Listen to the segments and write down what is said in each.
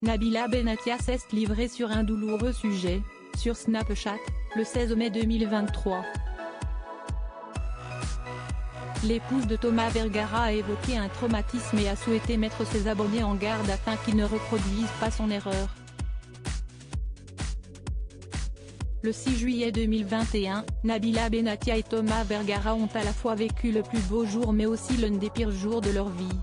Nabila Benatia s'est livrée sur un douloureux sujet, sur Snapchat, le 16 mai 2023. L'épouse de Thomas Vergara a évoqué un traumatisme et a souhaité mettre ses abonnés en garde afin qu'ils ne reproduisent pas son erreur. Le 6 juillet 2021, Nabila Benatia et Thomas Vergara ont à la fois vécu le plus beau jour mais aussi l'un des pires jours de leur vie.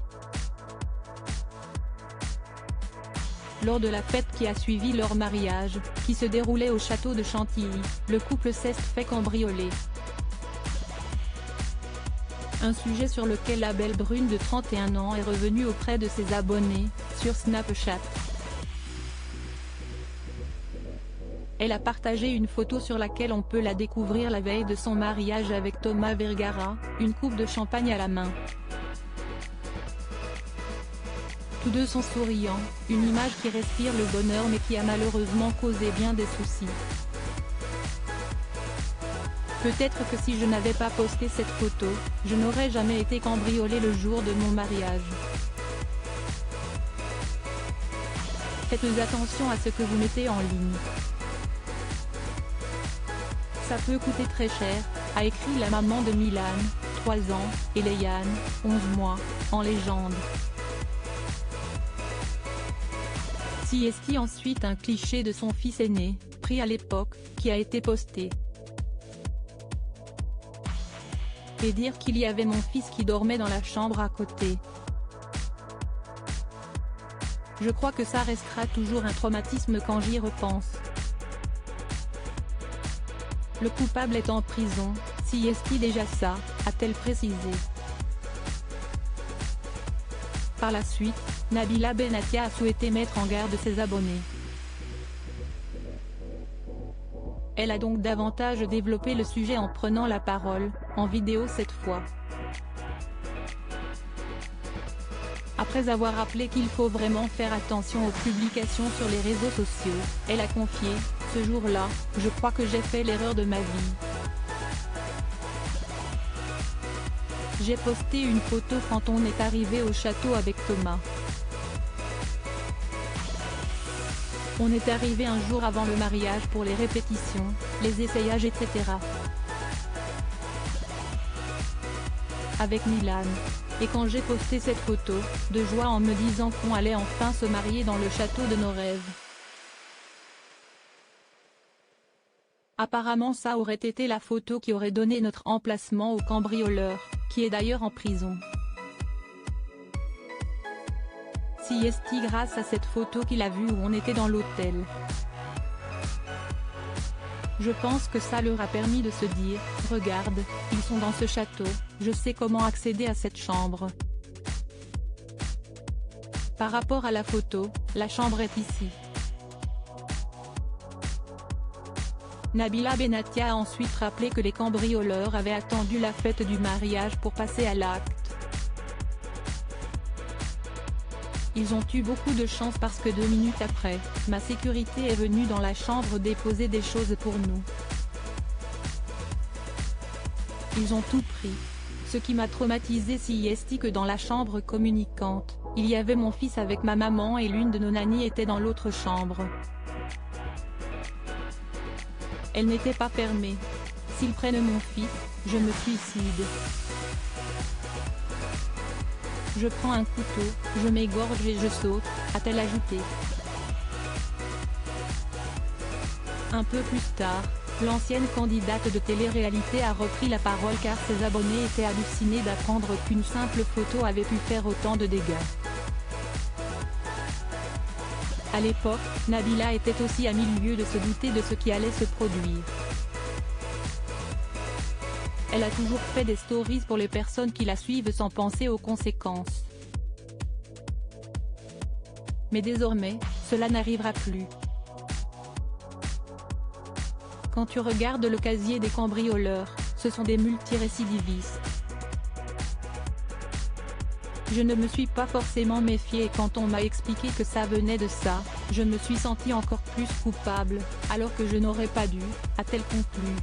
Lors de la fête qui a suivi leur mariage, qui se déroulait au château de Chantilly, le couple s'est fait cambrioler. Un sujet sur lequel la belle brune de 31 ans est revenue auprès de ses abonnés, sur Snapchat. Elle a partagé une photo sur laquelle on peut la découvrir la veille de son mariage avec Thomas Vergara, une coupe de champagne à la main. Tous deux sont souriants, une image qui respire le bonheur mais qui a malheureusement causé bien des soucis. Peut-être que si je n'avais pas posté cette photo, je n'aurais jamais été cambriolée le jour de mon mariage. Faites attention à ce que vous mettez en ligne. Ça peut coûter très cher, a écrit la maman de Milan, 3 ans, et Léane, 11 mois, en légende. Est ensuite un cliché de son fils aîné, pris à l'époque, qui a été posté. Et dire qu'il y avait mon fils qui dormait dans la chambre à côté. Je crois que ça restera toujours un traumatisme quand j'y repense. Le coupable est en prison, déjà ça, a-t-elle précisé. Par la suite, Nabila Benatia a souhaité mettre en garde ses abonnés. Elle a donc davantage développé le sujet en prenant la parole, en vidéo cette fois. Après avoir rappelé qu'il faut vraiment faire attention aux publications sur les réseaux sociaux, elle a confié, « Ce jour-là, je crois que j'ai fait l'erreur de ma vie. J'ai posté une photo quand on est arrivé au château avec Thomas. On est arrivé un jour avant le mariage pour les répétitions, les essayages etc. Avec Milan. Et quand j'ai posté cette photo, de joie en me disant qu'on allait enfin se marier dans le château de nos rêves. Apparemment ça aurait été la photo qui aurait donné notre emplacement au cambrioleur, qui est d'ailleurs en prison. Grâce à cette photo qu'il a vue où on était dans l'hôtel. Je pense que ça leur a permis de se dire, regarde, ils sont dans ce château, je sais comment accéder à cette chambre. Par rapport à la photo, la chambre est ici. Nabila Benatia a ensuite rappelé que les cambrioleurs avaient attendu la fête du mariage pour passer à l'acte. Ils ont eu beaucoup de chance parce que 2 minutes après, ma sécurité est venue dans la chambre déposer des choses pour nous. Ils ont tout pris. Ce qui m'a traumatisé que dans la chambre communicante, il y avait mon fils avec ma maman et l'une de nos nannies était dans l'autre chambre. Elle n'était pas fermée. S'ils prennent mon fils, je me suicide. Je prends un couteau, je m'égorge et je saute, a-t-elle ajouté. Un peu plus tard, l'ancienne candidate de télé-réalité a repris la parole car ses abonnés étaient hallucinés d'apprendre qu'une simple photo avait pu faire autant de dégâts. À l'époque, Nabila était aussi à 1000 lieues de se douter de ce qui allait se produire. Elle a toujours fait des stories pour les personnes qui la suivent sans penser aux conséquences. Mais désormais, cela n'arrivera plus. Quand tu regardes le casier des cambrioleurs, ce sont des multirécidivistes. Je ne me suis pas forcément méfiée et quand on m'a expliqué que ça venait de ça, je me suis sentie encore plus coupable, alors que je n'aurais pas dû, a-t-elle conclu.